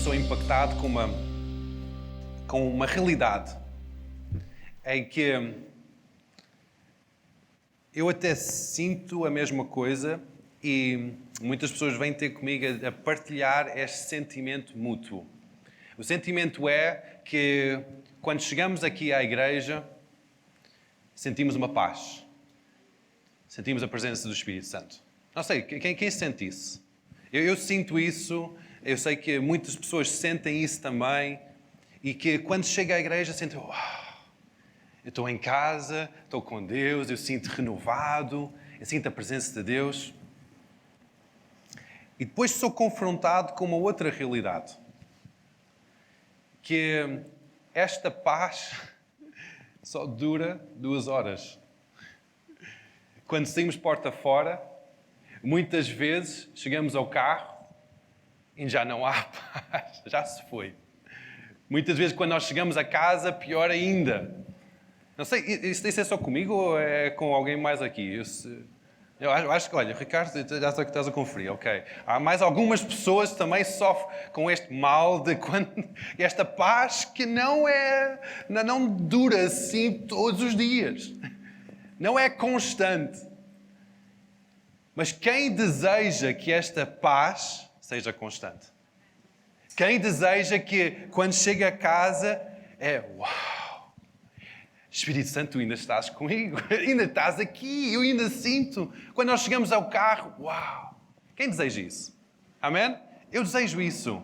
sou impactado com uma realidade em que eu até sinto a mesma coisa e muitas pessoas vêm ter comigo a partilhar este sentimento mútuo. O sentimento é que quando chegamos aqui à igreja, sentimos uma paz. Sentimos a presença do Espírito Santo. Não sei, quem sente isso? Eu sinto isso, eu sei que muitas pessoas sentem isso também e que quando chega à igreja sentem, eu estou em casa, estou com Deus, eu sinto renovado, eu sinto a presença de Deus. E depois sou confrontado com uma outra realidade, que esta paz só dura 2 horas. Quando saímos porta fora, muitas vezes chegamos ao carro e já não há paz, já se foi. Muitas vezes quando nós chegamos a casa, pior ainda. Não sei, isso é só comigo ou é com alguém mais aqui? Eu acho que, olha, Ricardo, já sei que estás a conferir, ok. Há mais algumas pessoas que também sofrem com este mal de quando esta paz que não dura assim todos os dias. Não é constante. Mas quem deseja que esta paz seja constante? Quem deseja que quando chega a casa uau, Espírito Santo, tu ainda estás comigo, ainda estás aqui, eu ainda sinto. Quando nós chegamos ao carro, uau! Quem deseja isso? Amém? Eu desejo isso.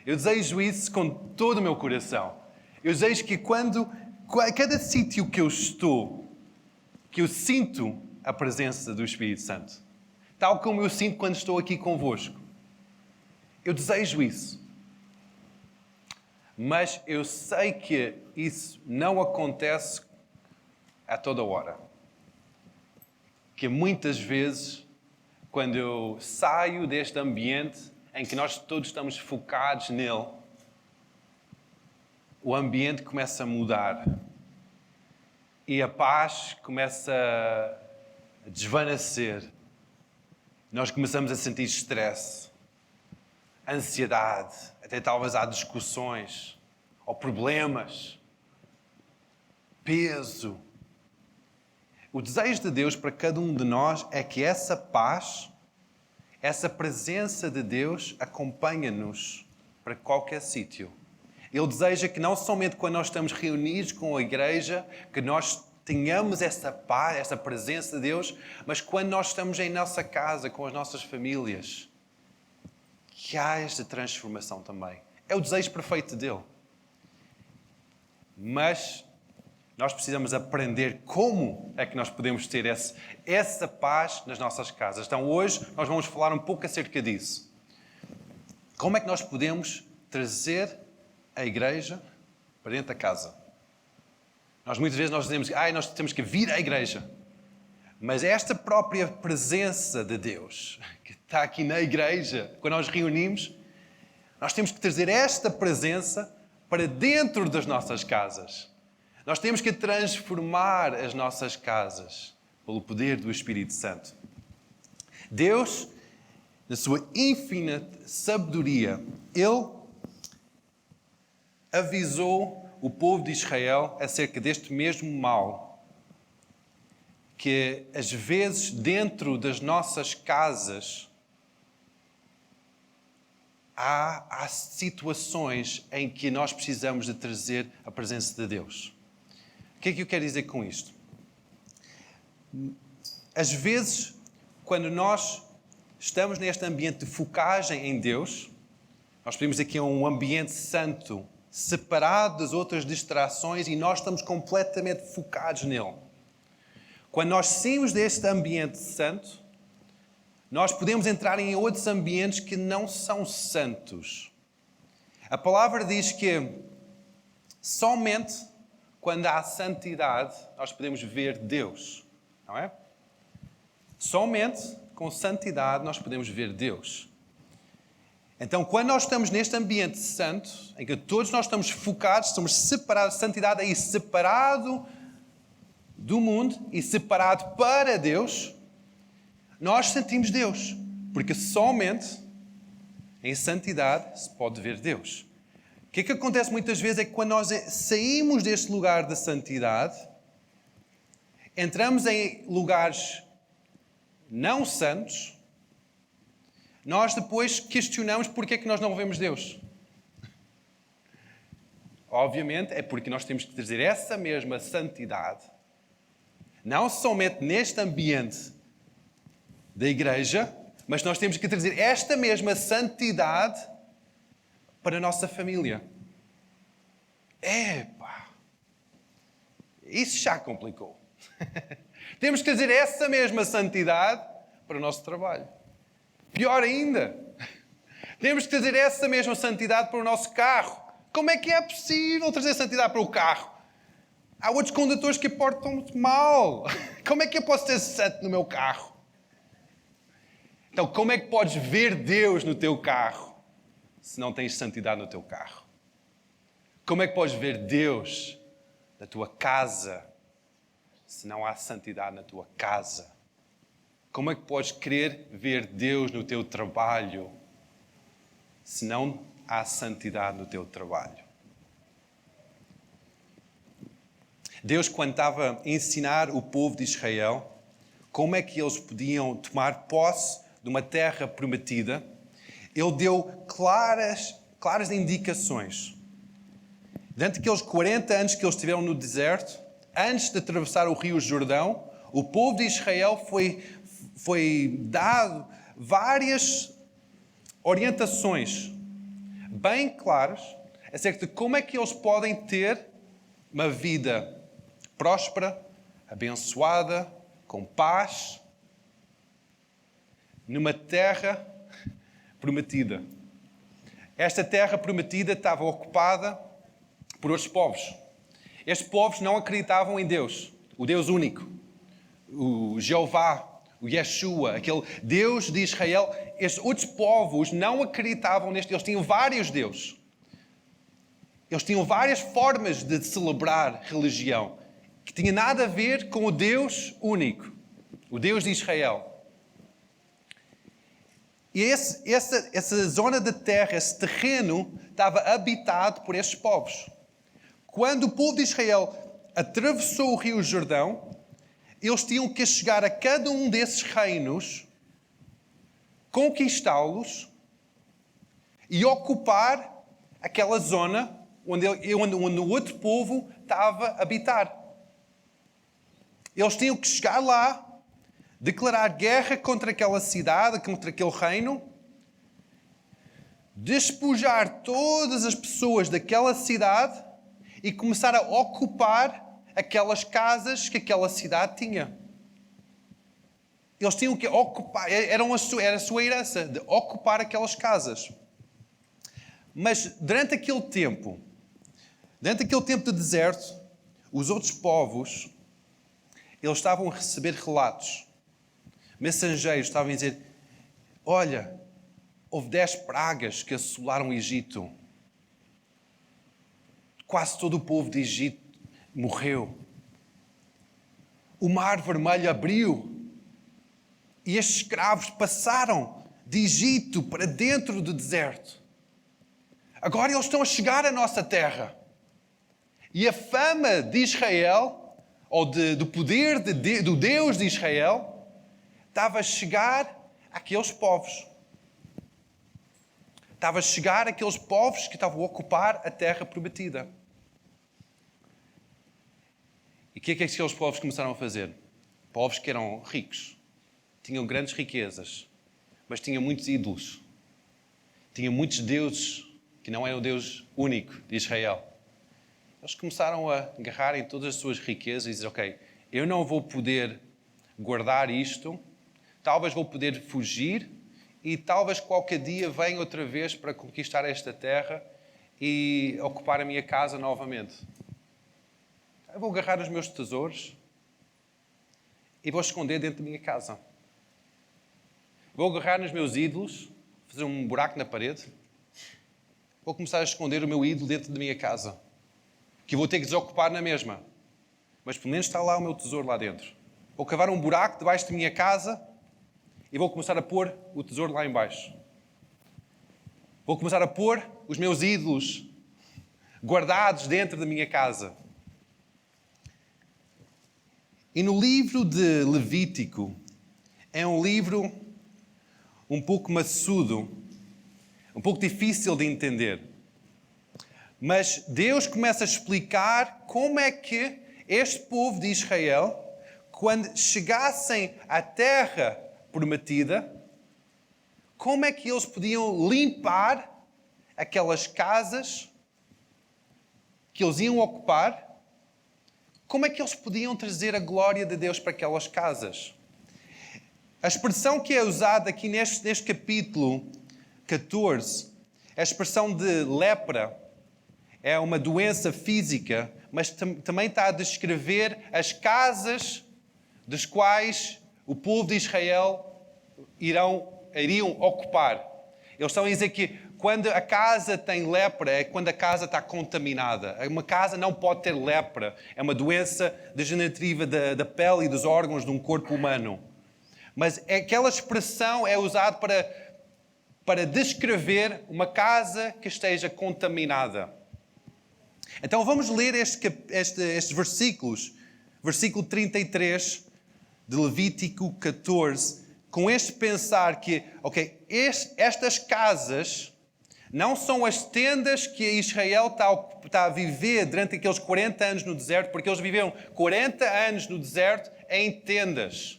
Eu desejo isso com todo o meu coração. Eu desejo que cada sítio que eu estou, que eu sinto a presença do Espírito Santo. Tal como eu sinto quando estou aqui convosco. Eu desejo isso. Mas eu sei que isso não acontece a toda hora. Que muitas vezes, quando eu saio deste ambiente em que nós todos estamos focados nele, o ambiente começa a mudar. E a paz começa a desvanecer. Nós começamos a sentir estresse, ansiedade, até talvez há discussões, ou problemas, peso. O desejo de Deus para cada um de nós é que essa paz, essa presença de Deus acompanhe-nos para qualquer sítio. Ele deseja que não somente quando nós estamos reunidos com a igreja, que nós tenhamos essa paz, essa presença de Deus, mas quando nós estamos em nossa casa, com as nossas famílias, que há esta transformação também. É o desejo perfeito dele. Mas nós precisamos aprender como é que nós podemos ter essa paz nas nossas casas. Então hoje nós vamos falar um pouco acerca disso. Como é que nós podemos trazer a igreja para dentro da casa? Muitas vezes nós dizemos, nós temos que vir à igreja. Mas esta própria presença de Deus, que está aqui na igreja, quando nós reunimos, nós temos que trazer esta presença para dentro das nossas casas. Nós temos que transformar as nossas casas pelo poder do Espírito Santo. Deus, na sua infinita sabedoria, Ele avisou o povo de Israel acerca deste mesmo mal, que às vezes dentro das nossas casas há situações em que nós precisamos de trazer a presença de Deus. O que é que eu quero dizer com isto? Às vezes, quando nós estamos neste ambiente de focagem em Deus, nós pedimos aqui um ambiente santo, separado das outras distrações e nós estamos completamente focados nele. Quando nós saímos deste ambiente santo, nós podemos entrar em outros ambientes que não são santos. A palavra diz que somente quando há santidade nós podemos ver Deus, não é? Somente com santidade nós podemos ver Deus. Então, quando nós estamos neste ambiente santo, em que todos nós estamos focados, estamos separados, santidade aí separado do mundo e separado para Deus, nós sentimos Deus. Porque somente Em santidade se pode ver Deus. O que acontece muitas vezes é que quando nós saímos deste lugar da santidade, entramos em lugares não santos, nós depois questionamos porque é que nós não vemos Deus. Obviamente é porque nós temos que trazer essa mesma santidade, não somente neste ambiente da igreja, mas nós temos que trazer esta mesma santidade para a nossa família. Epá! Isso já complicou. Temos que trazer essa mesma santidade para o nosso trabalho. Pior ainda, temos que trazer essa mesma santidade para o nosso carro. Como é que é possível trazer santidade para o carro? Há outros condutores que portam-se mal. Como é que eu posso ter santo no meu carro? Então, como é que podes ver Deus no teu carro se não tens santidade no teu carro? Como é que podes ver Deus na tua casa se não há santidade na tua casa? Como é que podes querer ver Deus no teu trabalho se não há santidade no teu trabalho? Deus, quando estava a ensinar o povo de Israel como é que eles podiam tomar posse de uma terra prometida, Ele deu claras indicações. Durante aqueles 40 anos que eles estiveram no deserto, antes de atravessar o rio Jordão, o povo de Israel foi dado várias orientações bem claras acerca de como é que eles podem ter uma vida próspera, abençoada, com paz, numa terra prometida. Esta terra prometida estava ocupada por outros povos. Estes povos não acreditavam em Deus, o Deus único, o Jeová, o Yeshua, aquele Deus de Israel. Estes outros povos não acreditavam neste. Eles tinham vários deuses. Eles tinham várias formas de celebrar religião, que tinha nada a ver com o Deus único, o Deus de Israel. E essa zona de terra, esse terreno, estava habitado por estes povos. Quando o povo de Israel atravessou o rio Jordão, eles tinham que chegar a cada um desses reinos, conquistá-los e ocupar aquela zona onde o outro povo estava a habitar. Eles tinham que chegar lá, declarar guerra contra aquela cidade, contra aquele reino, despojar todas as pessoas daquela cidade e começar a ocupar aquelas casas que aquela cidade tinha. Eles tinham que ocupar, era a sua herança, de ocupar aquelas casas. Mas durante aquele tempo de deserto, os outros povos, eles estavam a receber relatos. Mensageiros estavam a dizer: olha, houve 10 pragas que assolaram o Egito. Quase todo o povo de Egito morreu. O Mar Vermelho abriu e estes escravos passaram de Egito para dentro do deserto. Agora eles estão a chegar à nossa terra. E a fama de Israel, ou do poder do Deus de Israel, estava a chegar àqueles povos. Estava a chegar àqueles povos que estavam a ocupar a terra prometida. E o que é que aqueles povos começaram a fazer? Povos que eram ricos, tinham grandes riquezas, mas tinham muitos ídolos. Tinham muitos deuses que não eram o Deus único de Israel. Eles começaram a agarrar em todas as suas riquezas e dizer: ok, eu não vou poder guardar isto, talvez vou poder fugir e talvez qualquer dia venha outra vez para conquistar esta terra e ocupar a minha casa novamente. Eu vou agarrar os meus tesouros e vou esconder dentro da minha casa. Vou agarrar nos meus ídolos, fazer um buraco na parede. Vou começar a esconder o meu ídolo dentro da minha casa, que eu vou ter que desocupar na mesma. Mas pelo menos está lá o meu tesouro lá dentro. Vou cavar um buraco debaixo da minha casa e vou começar a pôr o tesouro lá em baixo. Vou começar a pôr os meus ídolos guardados dentro da minha casa. E no livro de Levítico, é um livro um pouco maçudo, um pouco difícil de entender. Mas Deus começa a explicar como é que este povo de Israel, quando chegassem à terra prometida, como é que eles podiam limpar aquelas casas que eles iam ocupar? Como é que eles podiam trazer a glória de Deus para aquelas casas? A expressão que é usada aqui neste capítulo 14, a expressão de lepra, é uma doença física, mas também está a descrever as casas das quais o povo de Israel iriam ocupar. Eles estão a dizer que quando a casa tem lepra, é quando a casa está contaminada. Uma casa não pode ter lepra. É uma doença degenerativa da pele e dos órgãos de um corpo humano. Mas aquela expressão é usada para descrever uma casa que esteja contaminada. Então vamos ler estes versículos. Versículo 33 de Levítico 14. Com este pensar que, estas casas não são as tendas que Israel está a viver durante aqueles 40 anos no deserto, porque eles viveram 40 anos no deserto em tendas.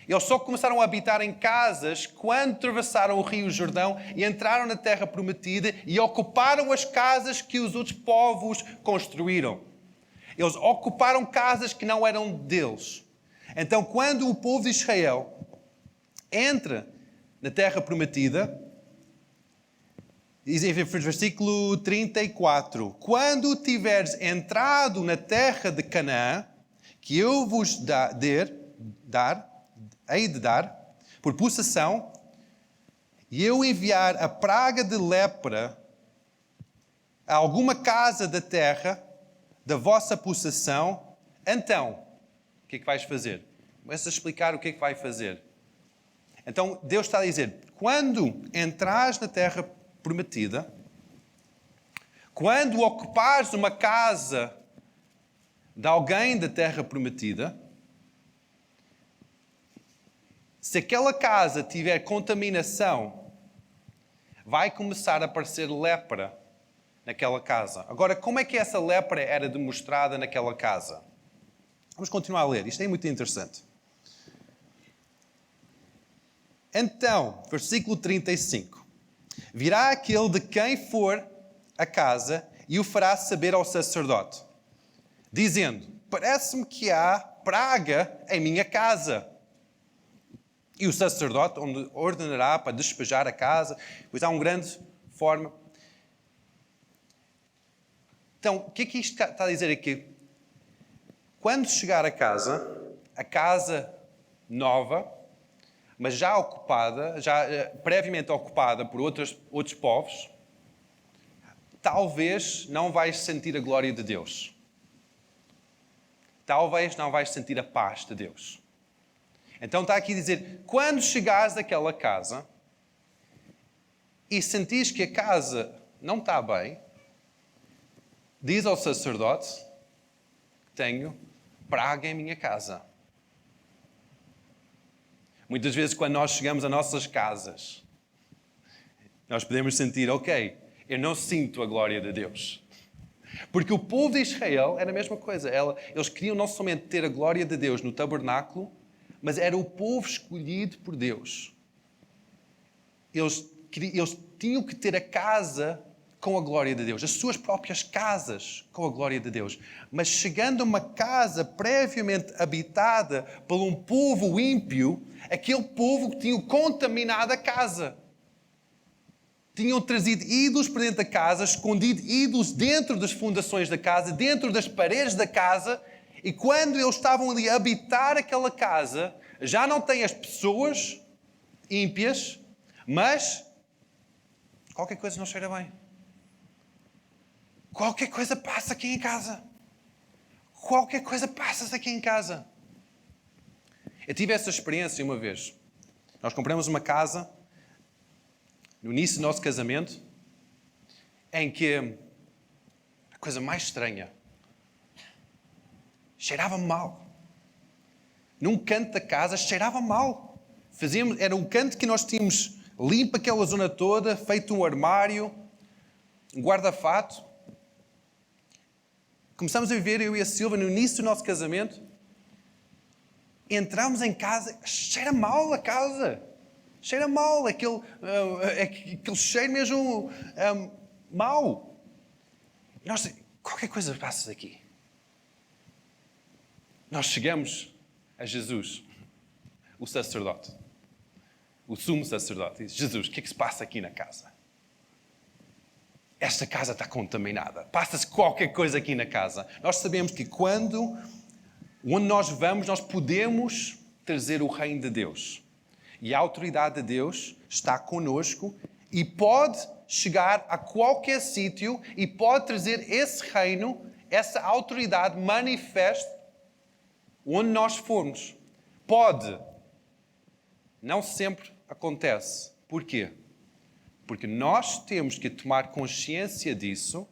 Eles só começaram a habitar em casas quando atravessaram o rio Jordão e entraram na terra prometida e ocuparam as casas que os outros povos construíram. Eles ocuparam casas que não eram deles. Então, quando o povo de Israel entra na terra prometida, diz em versículo 34, quando tiveres entrado na terra de Canaã, que eu vos hei de dar por possessão, e eu enviar a praga de lepra a alguma casa da terra da vossa possessão, então, o que é que vais fazer? Começa a explicar o que é que vai fazer. Então, Deus está a dizer, quando entrares na terra prometida, quando ocupares uma casa de alguém da terra prometida, se aquela casa tiver contaminação, vai começar a aparecer lepra naquela casa. Agora, como é que essa lepra era demonstrada naquela casa? Vamos continuar a ler, isto é muito interessante. Então, versículo 35. Virá aquele de quem for a casa e o fará saber ao sacerdote, dizendo, parece-me que há praga em minha casa. E o sacerdote ordenará para despejar a casa, pois há uma grande forma. Então, o que é que isto está a dizer aqui? Quando chegar a casa nova, mas já ocupada, já previamente ocupada por outros povos, talvez não vais sentir a glória de Deus. Talvez não vais sentir a paz de Deus. Então está aqui a dizer, quando chegares àquela casa e sentires que a casa não está bem, diz ao sacerdote, tenho praga em minha casa. Muitas vezes quando nós chegamos às nossas casas, nós podemos sentir, eu não sinto a glória de Deus. Porque o povo de Israel era a mesma coisa. Eles queriam não somente ter a glória de Deus no tabernáculo, mas era o povo escolhido por Deus. Eles tinham que ter a casa com a glória de Deus, as suas próprias casas com a glória de Deus. Mas chegando a uma casa previamente habitada por um povo ímpio, aquele povo tinha contaminado a casa. Tinham trazido ídolos para dentro da casa, escondido ídolos dentro das fundações da casa, dentro das paredes da casa, e quando eles estavam ali a habitar aquela casa, já não tem as pessoas ímpias, mas qualquer coisa não cheira bem. Qualquer coisa passa aqui em casa. Qualquer coisa passa aqui em casa. Eu tive essa experiência uma vez. Nós compramos uma casa no início do nosso casamento em que a coisa mais estranha cheirava mal. Num canto da casa cheirava mal. Era um canto que nós tínhamos limpo aquela zona toda, feito um armário, um guarda-fato. Começamos a viver, eu e a Silvia, no início do nosso casamento. Entramos em casa, cheira mal a casa. Cheira mal, aquele cheiro mesmo mau. E nós, qualquer coisa passa aqui. Nós chegamos a Jesus, o sacerdote, o sumo sacerdote, e diz: Jesus, o que é que se passa aqui na casa? Esta casa está contaminada. Passa-se qualquer coisa aqui na casa. Nós sabemos que onde nós vamos, nós podemos trazer o reino de Deus. E a autoridade de Deus está conosco e pode chegar a qualquer sítio e pode trazer esse reino, essa autoridade manifesta onde nós formos. Pode. Não sempre acontece. Porquê? Porque nós temos que tomar consciência disso,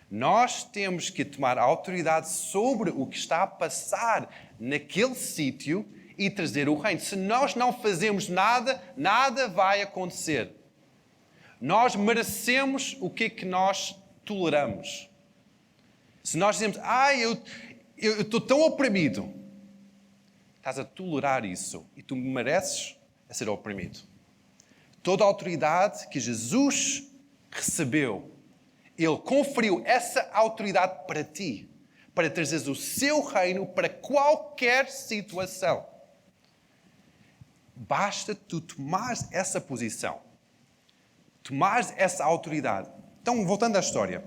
nós temos que tomar autoridade sobre o que está a passar naquele sítio e trazer o reino. Se nós não fazemos nada, nada vai acontecer. Nós merecemos o que é que nós toleramos. Se nós dizemos: eu estou tão oprimido, estás a tolerar isso e tu mereces ser oprimido. Toda a autoridade que Jesus recebeu, Ele conferiu essa autoridade para ti, para trazeres o seu reino para qualquer situação. Basta tu tomares essa posição, tomares essa autoridade. Então, voltando à história.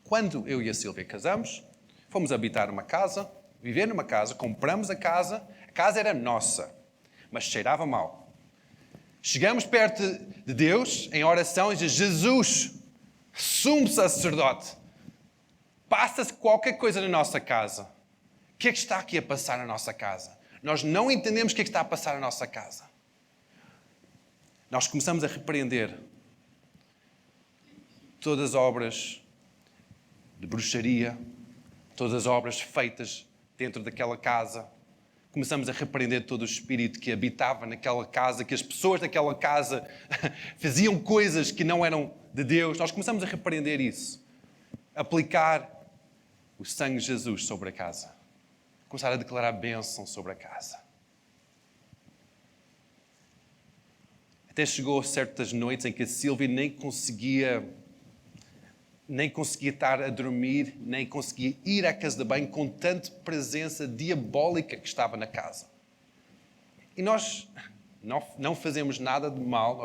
Quando eu e a Silvia casamos, fomos habitar uma casa, viver numa casa, compramos a casa era nossa, mas cheirava mal. Chegamos perto de Deus, em oração, e dizemos: Jesus, sumo sacerdote, passa-se qualquer coisa na nossa casa. O que é que está aqui a passar na nossa casa? Nós não entendemos o que é que está a passar na nossa casa. Nós começamos a repreender todas as obras de bruxaria, todas as obras feitas dentro daquela casa. Começamos a repreender todo o espírito que habitava naquela casa, que as pessoas daquela casa faziam coisas que não eram de Deus. Nós começamos a repreender isso. Aplicar o sangue de Jesus sobre a casa. Começar a declarar bênção sobre a casa. Até chegou certas noites em que a Silvia nem conseguia estar a dormir, nem conseguia ir à casa de banho com tanta presença diabólica que estava na casa. E nós não fazemos nada de mal,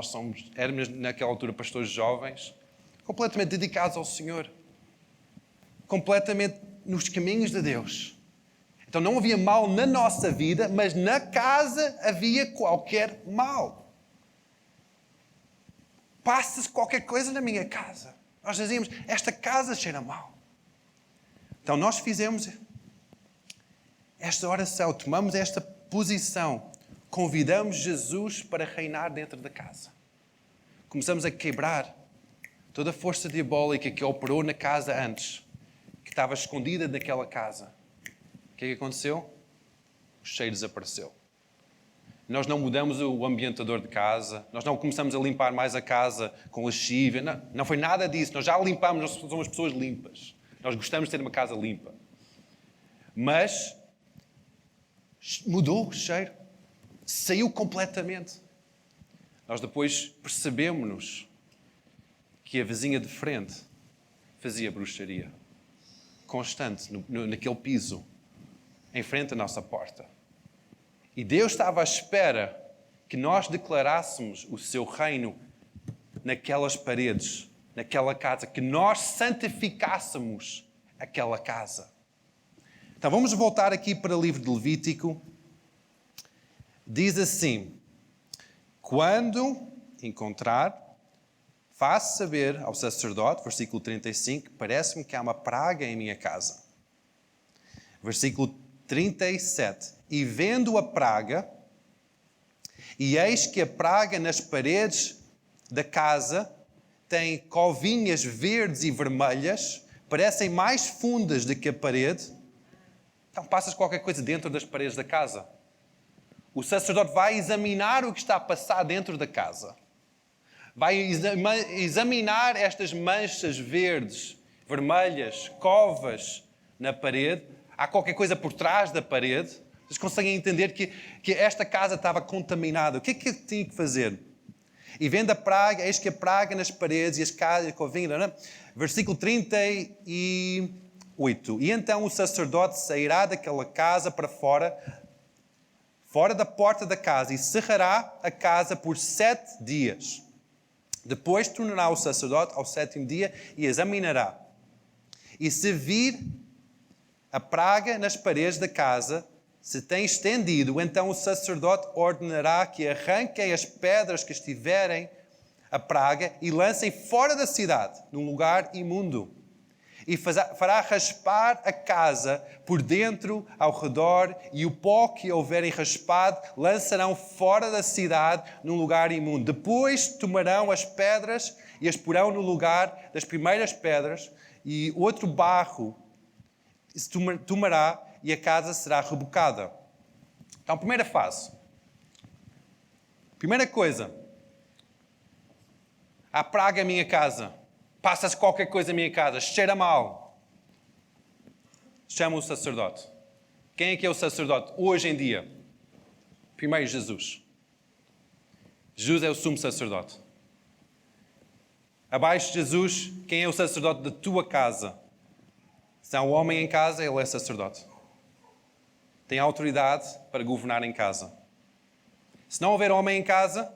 éramos naquela altura pastores jovens, completamente dedicados ao Senhor, completamente nos caminhos de Deus. Então não havia mal na nossa vida, mas na casa havia qualquer mal. Passa-se qualquer coisa na minha casa. Nós dizíamos: esta casa cheira mal. Então nós fizemos esta oração, tomamos esta posição, convidamos Jesus para reinar dentro da casa. Começamos a quebrar toda a força diabólica que operou na casa antes, que estava escondida naquela casa. O que é que aconteceu? O cheiro desapareceu. Nós não mudamos o ambientador de casa, nós não começamos a limpar mais a casa com lexívia, não foi nada disso. Nós já limpámos, nós somos pessoas limpas. Nós gostamos de ter uma casa limpa. Mas mudou o cheiro, saiu completamente. Nós depois percebemos-nos que a vizinha de frente fazia bruxaria constante naquele piso, em frente à nossa porta. E Deus estava à espera que nós declarássemos o seu reino naquelas paredes, naquela casa, que nós santificássemos aquela casa. Então vamos voltar aqui para o livro de Levítico. Diz assim: quando encontrar, faça saber ao sacerdote, versículo 35, parece-me que há uma praga em minha casa. Versículo 37. E vendo a praga, e eis que a praga nas paredes da casa tem covinhas verdes e vermelhas, parecem mais fundas do que a parede. Então passas qualquer coisa dentro das paredes da casa. O sacerdote vai examinar o que está a passar dentro da casa. Vai examinar estas manchas verdes, vermelhas, covas na parede. Há qualquer coisa por trás da parede. Vocês conseguem entender que esta casa estava contaminada. O que é que tinha que fazer? E vendo a praga, eis que a praga nas paredes e as casas, a covinha, não é? Versículo 38. E então o sacerdote sairá daquela casa para fora da porta da casa, e cerrará a casa por 7 dias. Depois tornará o sacerdote ao 7º dia e examinará. E se vir a praga nas paredes da casa, se tem estendido, então o sacerdote ordenará que arranquem as pedras que estiverem a praga e lancem fora da cidade, num lugar imundo. E fará raspar a casa por dentro, ao redor, e o pó que houverem raspado lançarão fora da cidade num lugar imundo. Depois tomarão as pedras e as porão no lugar das primeiras pedras, e outro barro se tomará e a casa será rebocada. Então, primeira fase. Primeira coisa. Há praga em minha casa. Passa-se qualquer coisa em minha casa. Cheira mal. Chama o sacerdote. Quem é que é o sacerdote hoje em dia? Primeiro, Jesus. Jesus é o sumo sacerdote. Abaixo de Jesus, quem é o sacerdote da tua casa? Se há um homem em casa, ele é sacerdote. Tem autoridade para governar em casa. Se não houver homem em casa,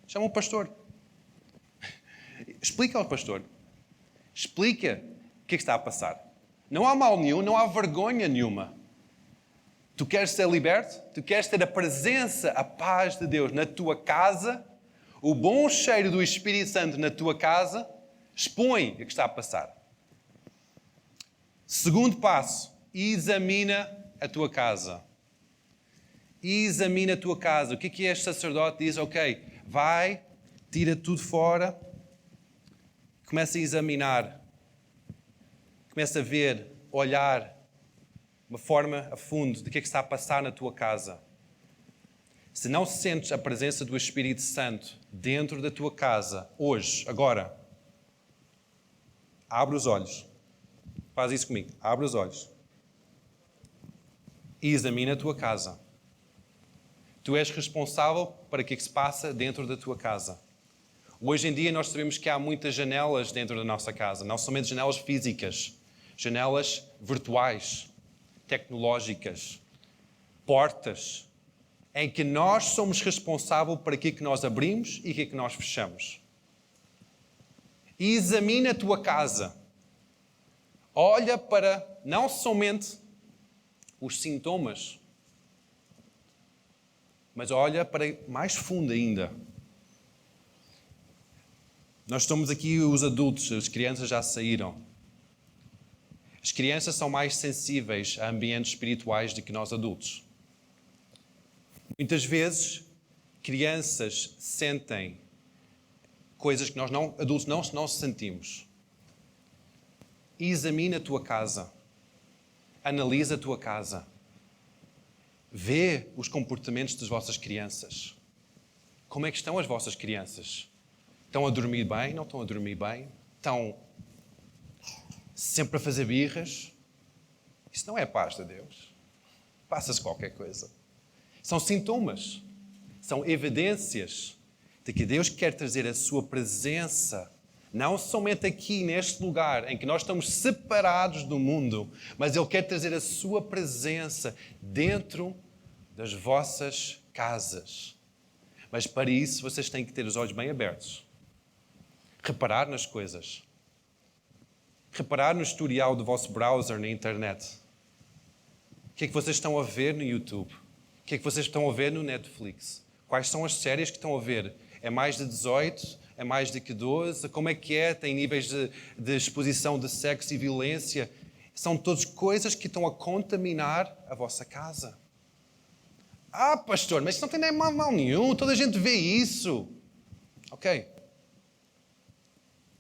chama o pastor. Explica ao pastor. Explica o que está a passar. Não há mal nenhum, não há vergonha nenhuma. Tu queres ser liberto? Tu queres ter a presença, a paz de Deus na tua casa? O bom cheiro do Espírito Santo na tua casa? Expõe o que está a passar. Segundo passo, examina a tua casa. Examina a tua casa. O que este sacerdote diz? Ok, vai, tira tudo fora, começa a examinar, começa a ver, olhar, uma forma a fundo de que está a passar na tua casa. Se não sentes a presença do Espírito Santo dentro da tua casa, hoje, agora, abre os olhos. Faz isso comigo. Abre os olhos. E examina a tua casa. Tu és responsável para o que se passa dentro da tua casa. Hoje em dia nós sabemos que há muitas janelas dentro da nossa casa. Não somente janelas físicas. Janelas virtuais, tecnológicas, portas, em que nós somos responsáveis para aquilo que nós abrimos e aquilo que nós fechamos. E examina a tua casa. Olha para não somente os sintomas, mas olha para mais fundo ainda. Nós estamos aqui os adultos, as crianças já saíram. As crianças são mais sensíveis a ambientes espirituais do que nós adultos. Muitas vezes, crianças sentem coisas que nós adultos não sentimos. Examina a tua casa. Analisa a tua casa. Vê os comportamentos das vossas crianças. Como é que estão as vossas crianças? Estão a dormir bem? Não estão a dormir bem? Estão sempre a fazer birras? Isso não é paz de Deus. Passa-se qualquer coisa. São sintomas. São evidências de que Deus quer trazer a sua presença, não somente aqui neste lugar em que nós estamos separados do mundo, mas Ele quer trazer a sua presença dentro das vossas casas. Mas para isso vocês têm que ter os olhos bem abertos. Reparar nas coisas. Reparar no historial do vosso browser na internet. O que é que vocês estão a ver no YouTube? O que é que vocês estão a ver no Netflix? Quais são as séries que estão a ver? É mais de 18? É mais de que 12? Como é que é? Tem níveis de exposição de sexo e violência? São todas coisas que estão a contaminar a vossa casa. Ah, pastor, mas isso não tem nem mal nenhum. Toda a gente vê isso. Ok.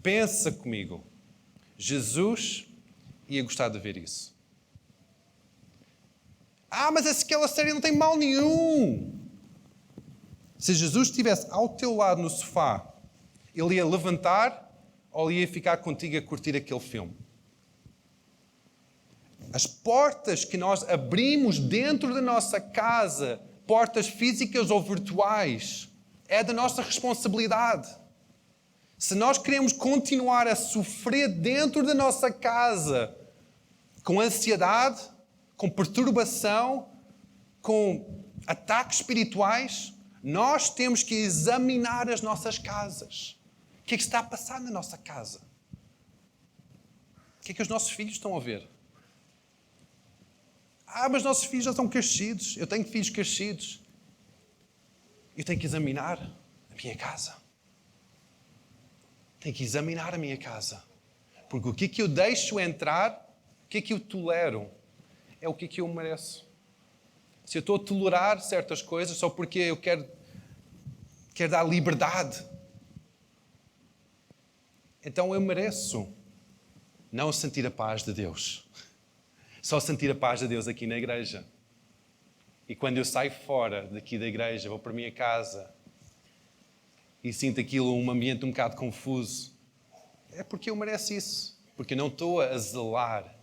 Pensa comigo. Jesus ia gostar de ver isso. Mas aquela série não tem mal nenhum. Se Jesus estivesse ao teu lado no sofá, ele ia levantar ou ele ia ficar contigo a curtir aquele filme? As portas que nós abrimos dentro da nossa casa, portas físicas ou virtuais, é da nossa responsabilidade. Se nós queremos continuar a sofrer dentro da nossa casa, com ansiedade, com perturbação, com ataques espirituais, nós temos que examinar as nossas casas. O que é que está a passar na nossa casa? O que é que os nossos filhos estão a ver? Mas nossos filhos já estão crescidos. Eu tenho filhos crescidos. Eu tenho que examinar a minha casa. Tenho que examinar a minha casa. Porque o que é que eu deixo entrar, o que é que eu tolero, é o que é que eu mereço. Se eu estou a tolerar certas coisas só porque eu quero dar liberdade, então eu mereço não sentir a paz de Deus. Só sentir a paz de Deus aqui na igreja. E quando eu saio fora daqui da igreja, vou para a minha casa e sinto aquilo, um ambiente um bocado confuso, é porque eu mereço isso. Porque eu não estou a zelar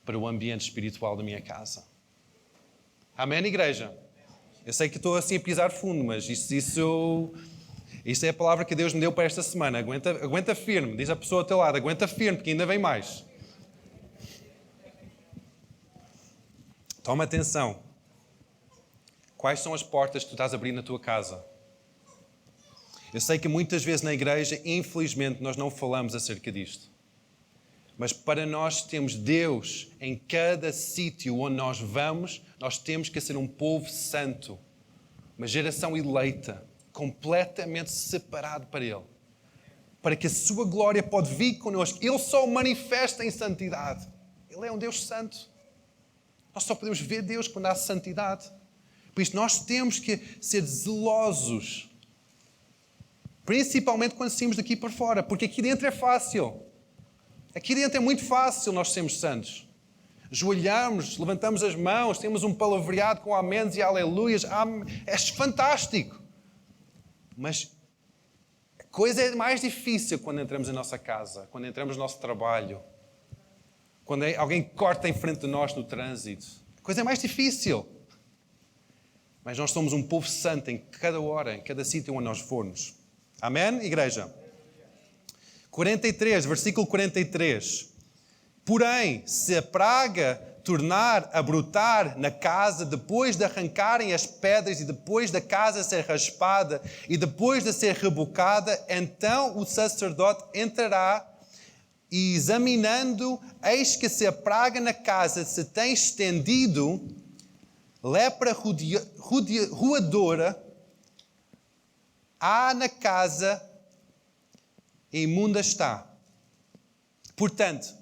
para o ambiente espiritual da minha casa. Amém, igreja? Eu sei que estou assim a pisar fundo, mas isso é a palavra que Deus me deu para esta semana. Aguenta firme, diz a pessoa ao teu lado, aguenta firme, porque ainda vem mais. Toma atenção. Quais são as portas que tu estás a abrir na tua casa? Eu sei que muitas vezes na igreja, infelizmente, nós não falamos acerca disto. Mas para nós termos Deus em cada sítio onde nós vamos, nós temos que ser um povo santo. Uma geração eleita, completamente separado para Ele. Para que a sua glória pode vir connosco. Ele só manifesta em santidade. Ele é um Deus santo. Nós só podemos ver Deus quando há santidade. Por isso nós temos que ser zelosos. Principalmente quando saímos daqui para fora. Porque aqui dentro é fácil. Aqui dentro é muito fácil nós sermos santos. Ajoelhamos, levantamos as mãos, temos um palavreado com améns e aleluias. É fantástico. Mas a coisa é mais difícil quando entramos na nossa casa, quando entramos no nosso trabalho. Quando alguém corta em frente de nós no trânsito. A coisa é mais difícil. Mas nós somos um povo santo em cada hora, em cada sítio onde nós formos. Amém, igreja? 43, versículo 43. Porém, se a praga tornar a brotar na casa, depois de arrancarem as pedras e depois da casa ser raspada e depois de ser rebocada, então o sacerdote entrará e examinando, eis que se a praga na casa se tem estendido, lepra roedora há na casa e imunda está. Portanto,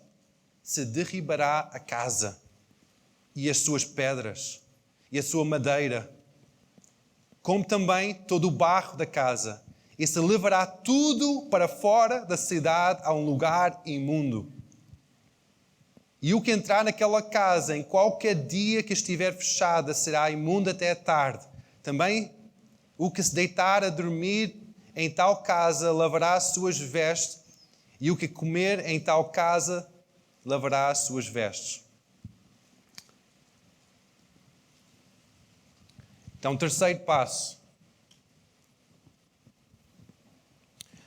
se derribará a casa e as suas pedras e a sua madeira, como também todo o barro da casa, e se levará tudo para fora da cidade a um lugar imundo. E o que entrar naquela casa em qualquer dia que estiver fechada será imundo até a tarde. Também o que se deitar a dormir em tal casa lavará as suas vestes, e o que comer em tal casa lavará as suas vestes. Então, terceiro passo.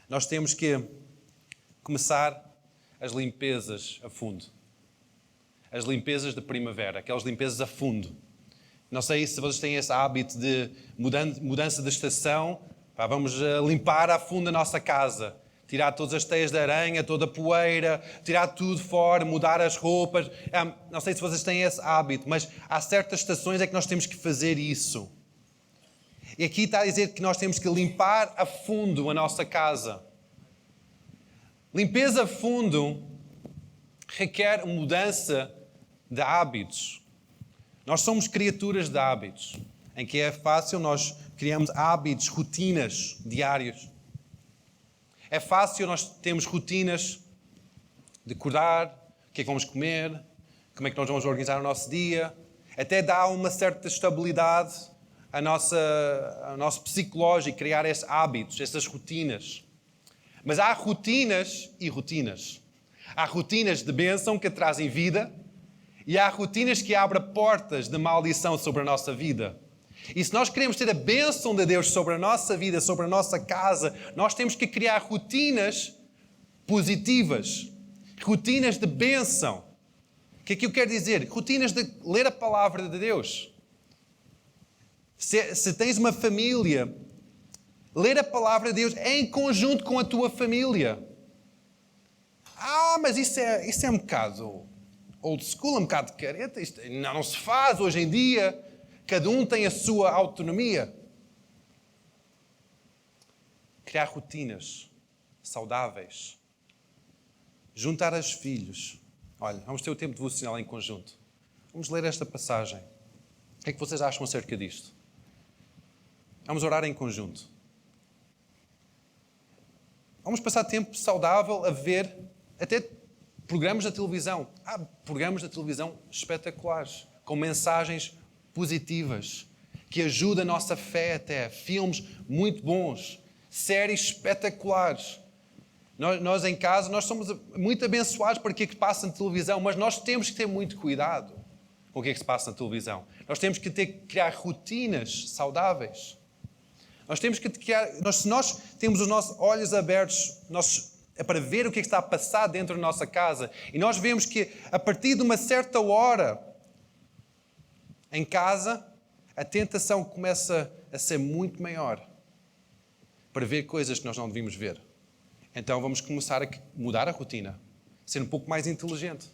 Nós temos que começar as limpezas a fundo. As limpezas de primavera, aquelas limpezas a fundo. Não sei se vocês têm esse hábito de mudança de estação. Vamos limpar a fundo a nossa casa. Tirar todas as teias de aranha, toda a poeira, tirar tudo fora, mudar as roupas. Não sei se vocês têm esse hábito, mas há certas estações em que nós temos que fazer isso. E aqui está a dizer que nós temos que limpar a fundo a nossa casa. Limpeza a fundo requer mudança de hábitos. Nós somos criaturas de hábitos, em que é fácil nós criamos hábitos, rotinas diárias. É fácil, nós temos rotinas de acordar, o que é que vamos comer, como é que nós vamos organizar o nosso dia. Até dá uma certa estabilidade ao nosso psicológico, criar esses hábitos, essas rotinas. Mas há rotinas e rotinas. Há rotinas de bênção que trazem vida e há rotinas que abrem portas de maldição sobre a nossa vida. E se nós queremos ter a bênção de Deus sobre a nossa vida, sobre a nossa casa, nós temos que criar rotinas positivas, rotinas de bênção. O que é que eu quero dizer? Rotinas de ler a palavra de Deus. Se tens uma família, ler a palavra de Deus em conjunto com a tua família. Mas isso é um bocado old school, um bocado de careta. Isto não se faz hoje em dia. Cada um tem a sua autonomia. Criar rotinas saudáveis. Juntar os filhos. Olha, vamos ter o tempo devocional em conjunto. Vamos ler esta passagem. O que é que vocês acham acerca disto? Vamos orar em conjunto. Vamos passar tempo saudável a ver até programas da televisão. Há programas da televisão espetaculares, com mensagens positivas, que ajudam a nossa fé até. Filmes muito bons, séries espetaculares. Nós em casa, nós somos muito abençoados por aquilo que passa na televisão, mas nós temos que ter muito cuidado com o que é que se passa na televisão. Nós temos que criar rotinas saudáveis. Nós temos que criar... se nós temos os nossos olhos abertos é para ver o que é que está a passar dentro da nossa casa, e nós vemos que a partir de uma certa hora em casa, a tentação começa a ser muito maior para ver coisas que nós não devíamos ver. Então vamos começar a mudar a rotina, ser um pouco mais inteligente.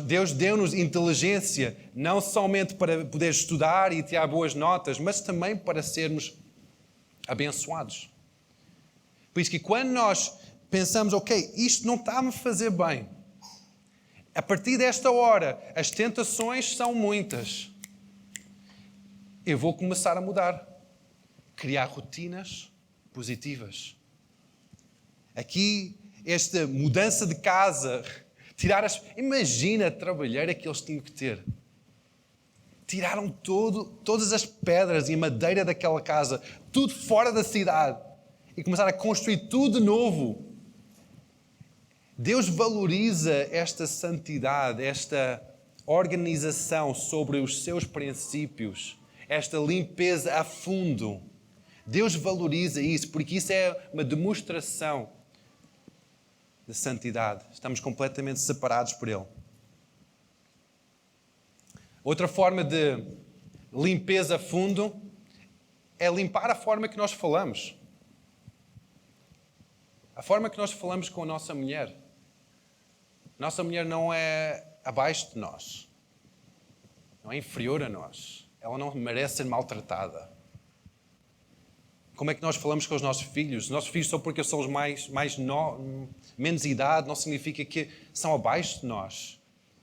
Deus deu-nos inteligência, não somente para poder estudar e tirar boas notas, mas também para sermos abençoados. Por isso que quando nós pensamos, ok, isto não está a me fazer bem, a partir desta hora, as tentações são muitas. Eu vou começar a mudar. Criar rotinas positivas. Aqui, esta mudança de casa, imagina a trabalheira que eles tinham que ter. Tiraram todas as pedras e madeira daquela casa, tudo fora da cidade, e começaram a construir tudo de novo. Deus valoriza esta santidade, esta organização sobre os seus princípios, esta limpeza a fundo. Deus valoriza isso, porque isso é uma demonstração de santidade. Estamos completamente separados por Ele. Outra forma de limpeza a fundo é limpar a forma que nós falamos. A forma que nós falamos com a nossa mulher. Nossa mulher não é abaixo de nós. Não é inferior a nós. Ela não merece ser maltratada. Como é que nós falamos com os nossos filhos? Os nossos filhos, só porque são os menos idade, não significa que são abaixo de nós.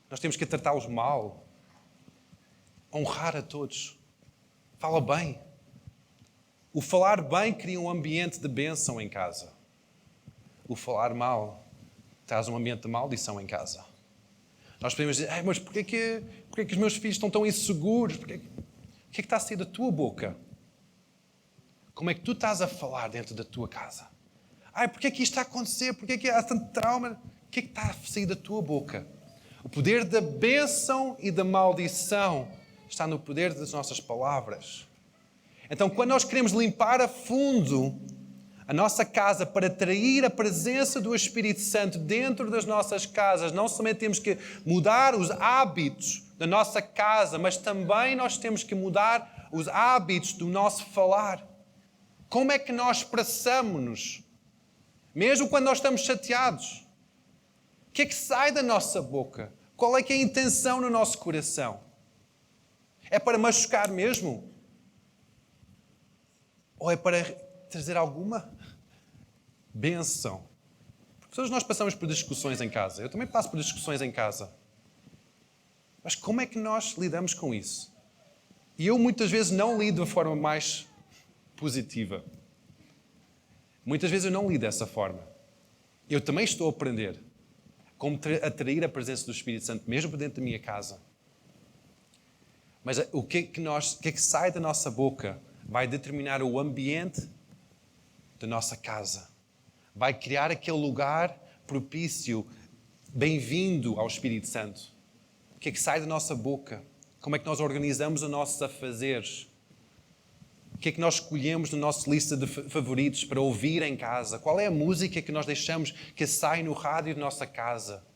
Nós temos que tratá-los mal. Honrar a todos. Fala bem. O falar bem cria um ambiente de bênção em casa. O falar mal traz um ambiente de maldição em casa. Nós podemos dizer, mas porquê que os meus filhos estão tão inseguros? O que é que está a sair da tua boca? Como é que tu estás a falar dentro da tua casa? Porquê é que isto está a acontecer? Porquê é que há tanto trauma? O que é que está a sair da tua boca? O poder da bênção e da maldição está no poder das nossas palavras. Então, quando nós queremos limpar a fundo a nossa casa para atrair a presença do Espírito Santo dentro das nossas casas, não somente temos que mudar os hábitos da nossa casa, mas também nós temos que mudar os hábitos do nosso falar. Como é que nós expressamos-nos? Mesmo quando nós estamos chateados. O que é que sai da nossa boca? Qual é que é a intenção no nosso coração? É para machucar mesmo? Ou é para trazer alguma bênção? Porque todos nós passamos por discussões em casa. Eu também passo por discussões em casa. Mas como é que nós lidamos com isso? E eu muitas vezes não lido da forma mais positiva. Muitas vezes eu não lido dessa forma. Eu também estou a aprender como atrair a presença do Espírito Santo, mesmo dentro da minha casa. Mas o que é que sai da nossa boca vai determinar o ambiente da nossa casa. Vai criar aquele lugar propício, bem-vindo ao Espírito Santo. O que é que sai da nossa boca? Como é que nós organizamos os nossos afazeres? O que é que nós escolhemos na nossa lista de favoritos para ouvir em casa? Qual é a música que nós deixamos que sai no rádio da nossa casa?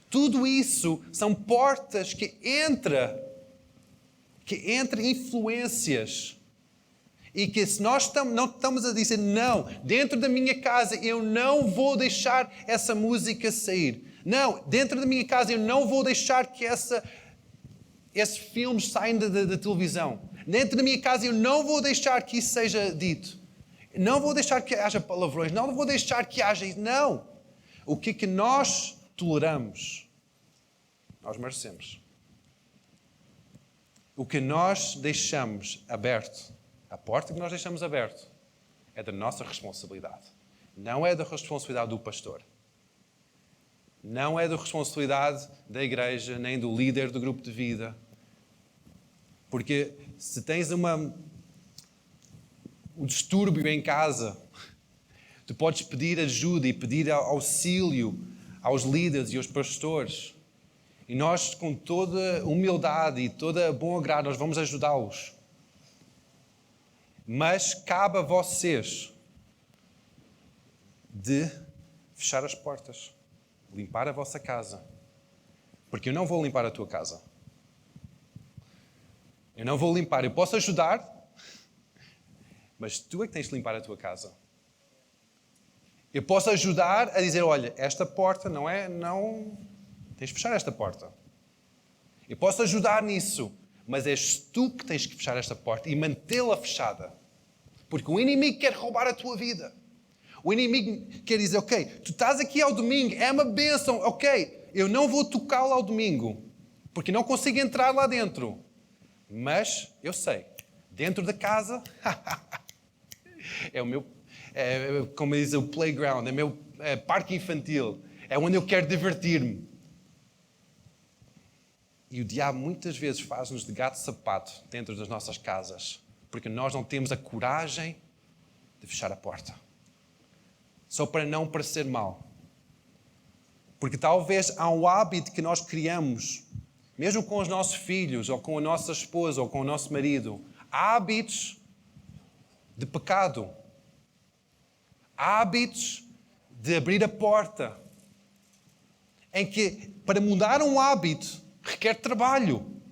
Tudo isso são portas que entram influências. E que se nós não estamos a dizer, não, dentro da minha casa eu não vou deixar essa música sair. Não, dentro da minha casa eu não vou deixar que esses filmes saiam da televisão. Dentro da minha casa eu não vou deixar que isso seja dito. Não vou deixar que haja palavrões. Não vou deixar que haja isso. Não. O que é que nós toleramos? Nós merecemos. O que nós deixamos aberto, a porta que nós deixamos aberto, é da nossa responsabilidade. Não é da responsabilidade do pastor. Não é da responsabilidade da igreja, nem do líder do grupo de vida. Porque se tens um distúrbio em casa, tu podes pedir ajuda e pedir auxílio aos líderes e aos pastores. E nós, com toda humildade e toda bom agrado, nós vamos ajudá-los. Mas cabe a vocês de fechar as portas, limpar a vossa casa. Porque eu não vou limpar a tua casa. Eu não vou limpar. Eu posso ajudar, mas tu é que tens de limpar a tua casa. Eu posso ajudar a dizer, olha, esta porta não... Tens de fechar esta porta. Eu posso ajudar nisso, mas és tu que tens que fechar esta porta e mantê-la fechada. Porque o inimigo quer roubar a tua vida. O inimigo quer dizer, ok, tu estás aqui ao domingo, é uma bênção, ok, eu não vou tocá-la ao domingo, porque não consigo entrar lá dentro. Mas, eu sei, dentro da casa, é o meu, como diz o playground, é o meu parque infantil, é onde eu quero divertir-me. E o diabo muitas vezes faz-nos de gato-sapato dentro das nossas casas, porque nós não temos a coragem de fechar a porta. Só para não parecer mal. Porque talvez há um hábito que nós criamos, mesmo com os nossos filhos, ou com a nossa esposa, ou com o nosso marido, hábitos de pecado. Hábitos de abrir a porta. Em que, para mudar um hábito, requer trabalho.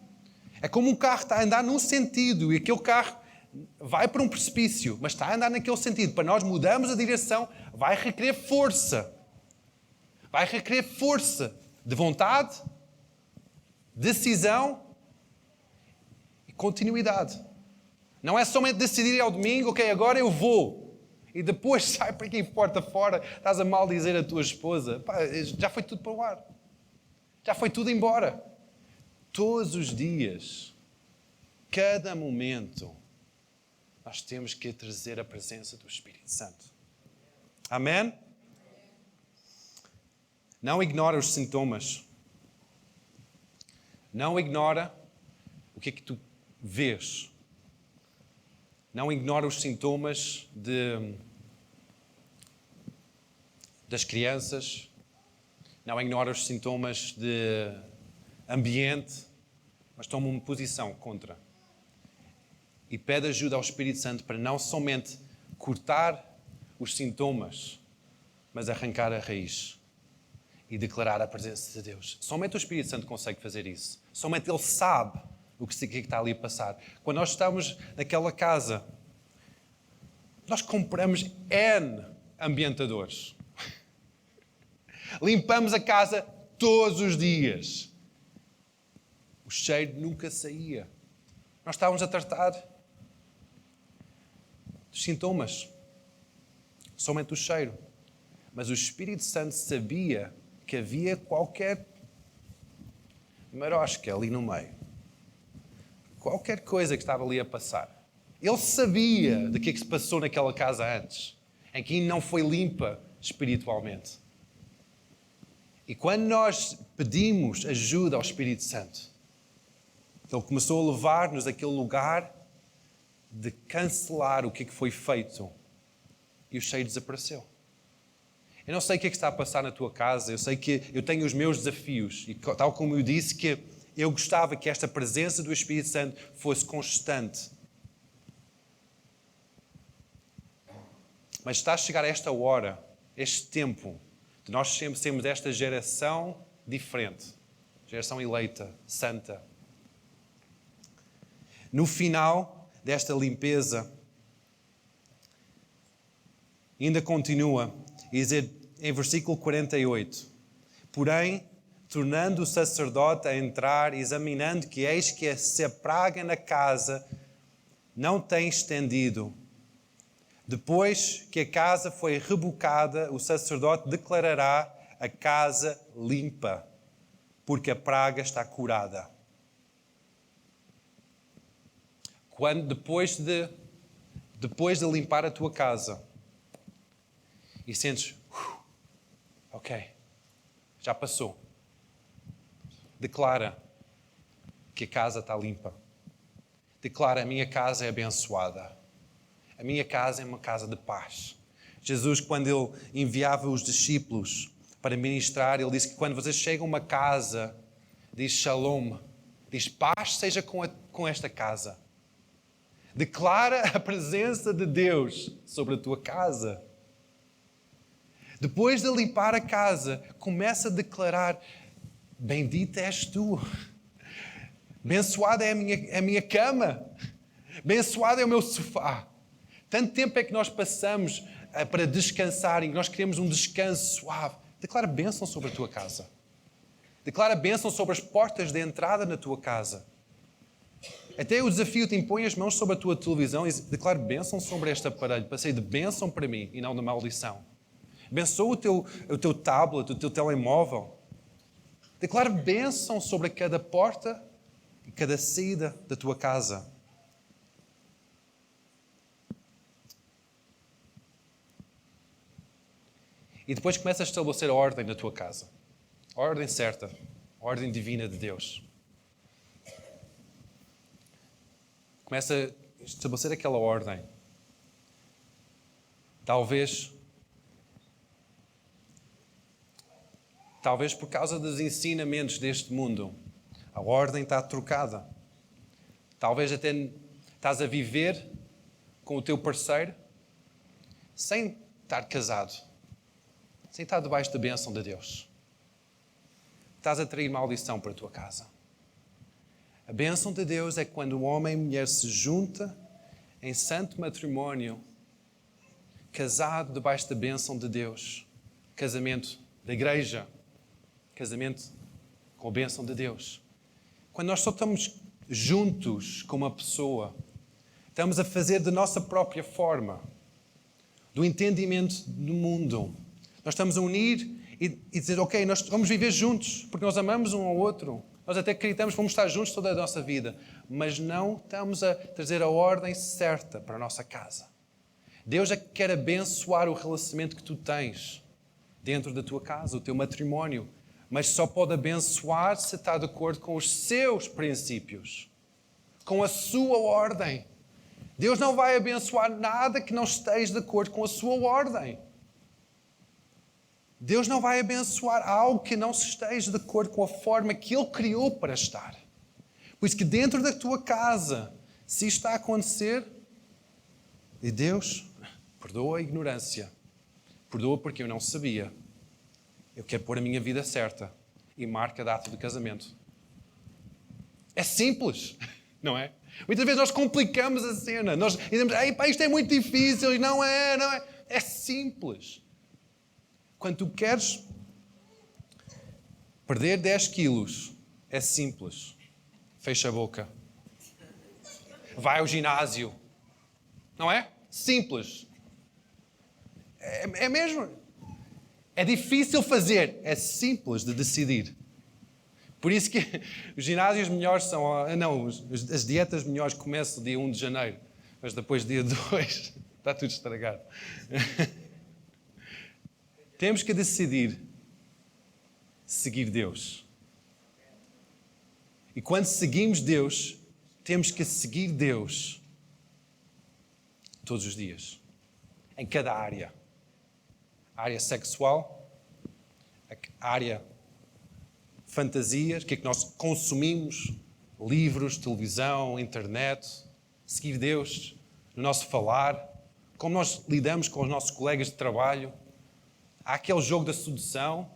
É como um carro está a andar num sentido e aquele carro vai para um precipício, mas está a andar naquele sentido. Para nós mudarmos a direção, vai requerer força. Vai requerer força de vontade, decisão e continuidade. Não é somente decidir ao domingo, ok, agora eu vou. E depois sai para aqui porta fora, estás a maldizer a tua esposa. Pá, já foi tudo para o ar. Já foi tudo embora. Todos os dias, cada momento, nós temos que trazer a presença do Espírito Santo. Amém? Não ignora os sintomas. Não ignora o que é que tu vês. Não ignora os sintomas das crianças. Não ignora os sintomas de ambiente, mas toma uma posição contra. E pede ajuda ao Espírito Santo para não somente cortar os sintomas, mas arrancar a raiz e declarar a presença de Deus. Somente o Espírito Santo consegue fazer isso. Somente Ele sabe o que está ali a passar. Quando nós estamos naquela casa, nós compramos N ambientadores. Limpamos a casa todos os dias. O cheiro nunca saía. Nós estávamos a tratar dos sintomas. Somente o cheiro. Mas o Espírito Santo sabia que havia qualquer marosca ali no meio. Qualquer coisa que estava ali a passar. Ele sabia de que se passou naquela casa antes. em que ainda não foi limpa espiritualmente. E quando nós pedimos ajuda ao Espírito Santo, Ele começou a levar-nos àquele lugar de cancelar o que foi feito. E o cheiro desapareceu. Eu não sei o que está a passar na tua casa, eu sei que eu tenho os meus desafios. E tal como eu disse que eu gostava que esta presença do Espírito Santo fosse constante. Mas está a chegar esta hora, este tempo, de nós sermos esta geração diferente. Geração eleita, santa. No final desta limpeza, ainda continua a dizer em versículo 48, porém, tornando o sacerdote a entrar, examinando que eis que se a praga na casa não tem estendido. Depois que a casa foi rebocada, o sacerdote declarará a casa limpa, porque a praga está curada. Depois de limpar a tua casa e sentes, ok, já passou. Declara que a casa está limpa. Declara, a minha casa é abençoada. A minha casa é uma casa de paz. Jesus, quando Ele enviava os discípulos para ministrar, Ele disse que quando vocês chegam a uma casa, diz shalom, diz paz seja com esta casa. Declara a presença de Deus sobre a tua casa. Depois de limpar a casa, começa a declarar, bendita és tu. Abençoada é a minha cama. Abençoado é o meu sofá. Tanto tempo é que nós passamos para descansar e nós queremos um descanso suave. Declara bênção sobre a tua casa. Declara bênção sobre as portas de entrada na tua casa. Até o desafio te impõe as mãos sobre a tua televisão e declara bênção sobre este aparelho, para ser de bênção para mim e não de maldição. Abençoa o teu tablet, o teu telemóvel. Declara bênção sobre cada porta e cada saída da tua casa. E depois começa a estabelecer a ordem na tua casa. A ordem certa, a ordem divina de Deus. Começa a estabelecer aquela ordem. Talvez por causa dos ensinamentos deste mundo, a ordem está trocada. Talvez até estás a viver com o teu parceiro sem estar casado, sem estar debaixo da bênção de Deus. Estás a trair maldição para a tua casa. A bênção de Deus é quando o homem e a mulher se juntam em santo matrimónio, casado debaixo da bênção de Deus. Casamento da igreja. Casamento com a bênção de Deus. Quando nós só estamos juntos com uma pessoa, estamos a fazer da nossa própria forma, do entendimento do mundo. Nós estamos a unir e dizer, ok, nós vamos viver juntos, porque nós amamos um ao outro. Nós até acreditamos que vamos estar juntos toda a nossa vida, mas não estamos a trazer a ordem certa para a nossa casa. Deus quer abençoar o relacionamento que tu tens dentro da tua casa, o teu matrimónio, mas só pode abençoar se está de acordo com os seus princípios, com a sua ordem. Deus não vai abençoar nada que não esteja de acordo com a sua ordem. Deus não vai abençoar algo que não esteja de acordo com a forma que Ele criou para estar. Por isso que dentro da tua casa, se isto está a acontecer, e Deus, perdoa a ignorância. Perdoa porque eu não sabia. Eu quero pôr a minha vida certa e marca a data do casamento. É simples, não é? Muitas vezes nós complicamos a cena. Nós dizemos, isto é muito difícil. E não é. É simples. Quando tu queres perder 10 quilos, é simples. Fecha a boca. Vai ao ginásio. Não é? Simples. É mesmo. É difícil fazer. É simples de decidir. Por isso que os ginásios melhores são... Não, as dietas melhores começam dia 1 de janeiro. Mas depois dia 2 Está tudo estragado. Temos que decidir seguir Deus. E quando seguimos Deus, temos que seguir Deus todos os dias. Em cada área. A área sexual, a área fantasias, o que é que nós consumimos, livros, televisão, internet, seguir Deus no nosso falar, como nós lidamos com os nossos colegas de trabalho. Há aquele jogo da sedução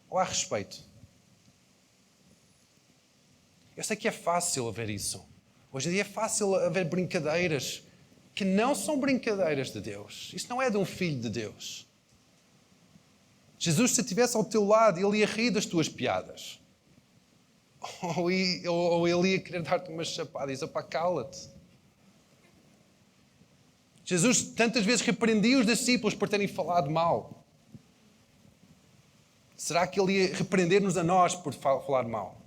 ou há respeito? Eu sei que é fácil haver isso. Hoje em dia é fácil haver brincadeiras que não são brincadeiras de Deus. Isso não é de um filho de Deus. Jesus, se estivesse ao teu lado, ele ia rir das tuas piadas. Ou ele ia querer dar-te uma chapada e dizer, pá, cala-te. Jesus tantas vezes repreendia os discípulos por terem falado mal. Será que ele ia repreender-nos a nós por falar mal?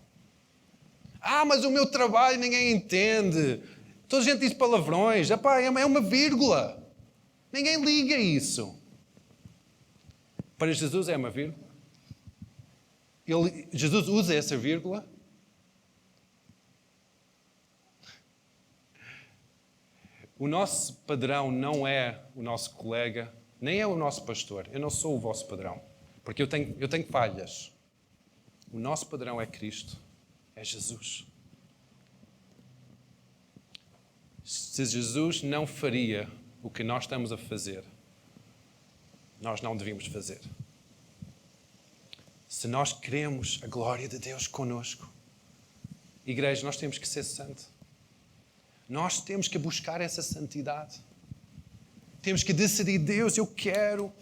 Mas o meu trabalho ninguém entende. Toda a gente diz palavrões. Epá, é uma vírgula. Ninguém liga a isso. Para Jesus é uma vírgula. Jesus usa essa vírgula. O nosso padrão não é o nosso colega, nem é o nosso pastor. Eu não sou o vosso padrão, porque eu tenho falhas. O nosso padrão é Cristo, é Jesus. Se Jesus não faria o que nós estamos a fazer, nós não devíamos fazer. Se nós queremos a glória de Deus conosco, igreja, nós temos que ser santos. Nós temos que buscar essa santidade. Temos que decidir, Deus, eu quero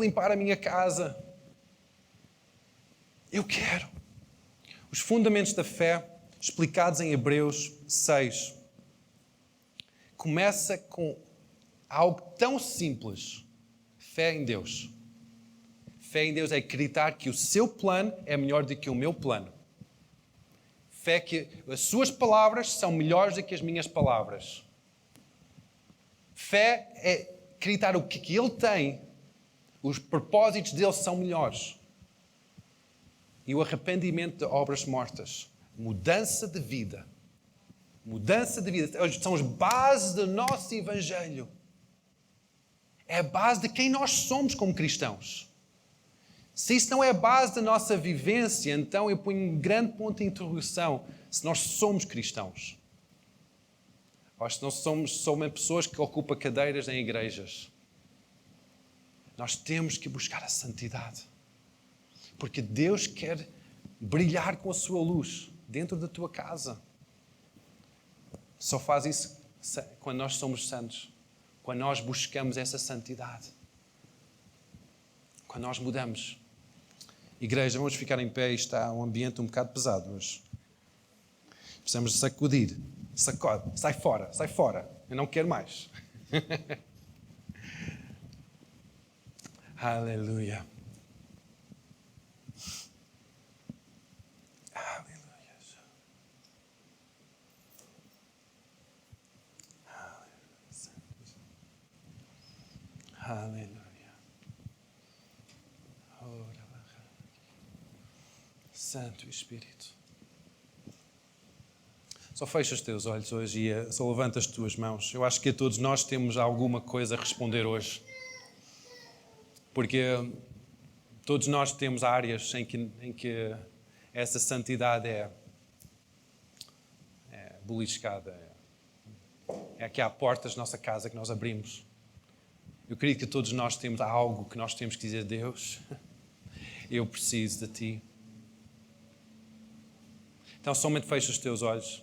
limpar a minha casa. Eu quero. Os fundamentos da fé, explicados em Hebreus 6, começa com algo tão simples. Fé em Deus. Fé em Deus é acreditar que o seu plano é melhor do que o meu plano. Fé que as suas palavras são melhores do que as minhas palavras. Fé é acreditar o que Ele tem, os propósitos dele são melhores. E o arrependimento de obras mortas. Mudança de vida. Mudança de vida. São as bases do nosso Evangelho. É a base de quem nós somos como cristãos. Se isso não é a base da nossa vivência, então eu ponho um grande ponto de interrogação se nós somos cristãos. Ou se não somos somente pessoas que ocupam cadeiras em igrejas. Nós temos que buscar a santidade. Porque Deus quer brilhar com a sua luz dentro da tua casa. Só faz isso quando nós somos santos. Quando nós buscamos essa santidade. Quando nós mudamos. Igreja, vamos ficar em pé e está um ambiente um bocado pesado hoje. Precisamos de sacudir. Sacode. Sai fora, sai fora. Eu não quero mais. Aleluia. Aleluia. Aleluia. Santo Espírito. Só fecha os teus olhos hoje e só levanta as tuas mãos. Eu acho que todos nós temos alguma coisa a responder hoje. Porque todos nós temos áreas em que essa santidade é beliscada. É aqui há portas da nossa casa que nós abrimos. Eu acredito que todos nós temos algo que nós temos que dizer, Deus, eu preciso de Ti. Então somente fecha os teus olhos.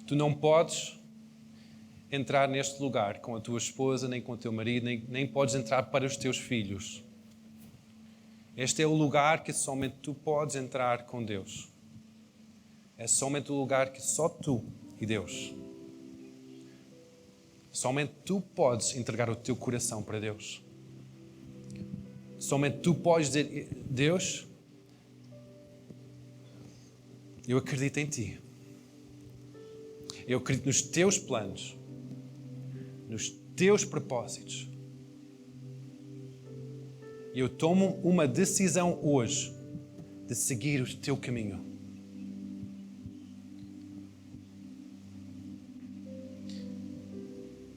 Tu não podes entrar neste lugar com a tua esposa, nem com o teu marido, nem podes entrar para os teus filhos. Este é o lugar que somente tu podes entrar com Deus. É somente o lugar que só tu e Deus. Somente tu podes entregar o teu coração para Deus. Somente tu podes dizer, Deus, eu acredito em Ti. Eu acredito nos teus planos, nos teus propósitos. E eu tomo uma decisão hoje de seguir o teu caminho.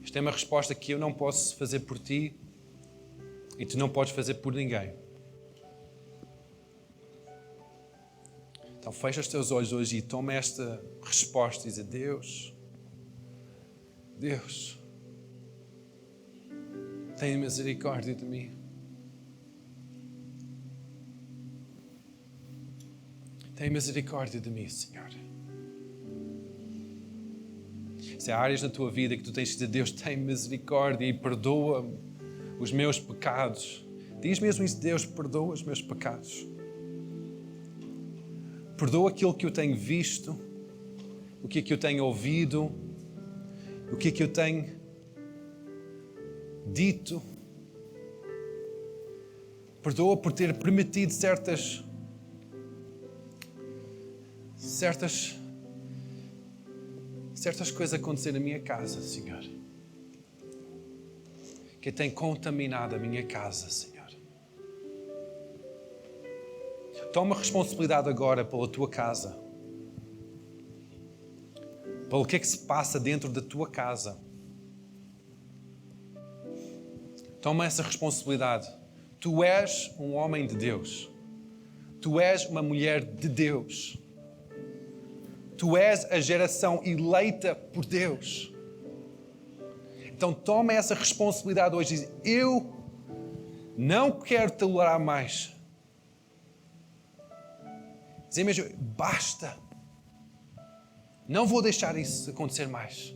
Esta é uma resposta que eu não posso fazer por ti e tu não podes fazer por ninguém. Então fecha os teus olhos hoje e toma esta resposta e diz: Deus, tenha misericórdia de mim. Tenha misericórdia de mim, Senhor. Se há áreas na tua vida que tu tens de dizer: Deus, tem misericórdia e perdoa os meus pecados. Diz mesmo isso: Deus, perdoa os meus pecados. Perdoa aquilo que eu tenho visto, o que é que eu tenho ouvido, o que é que eu tenho dito. Perdoa por ter permitido certas coisas acontecer na minha casa, Senhor. Que tem contaminado a minha casa, Senhor. Toma responsabilidade agora pela tua casa. Pelo que é que se passa dentro da tua casa. Toma essa responsabilidade. Tu és um homem de Deus. Tu és uma mulher de Deus. Tu és a geração eleita por Deus. Então toma essa responsabilidade hoje e diz: eu não quero tolerar mais. Dizer mesmo: basta. Não vou deixar isso acontecer mais.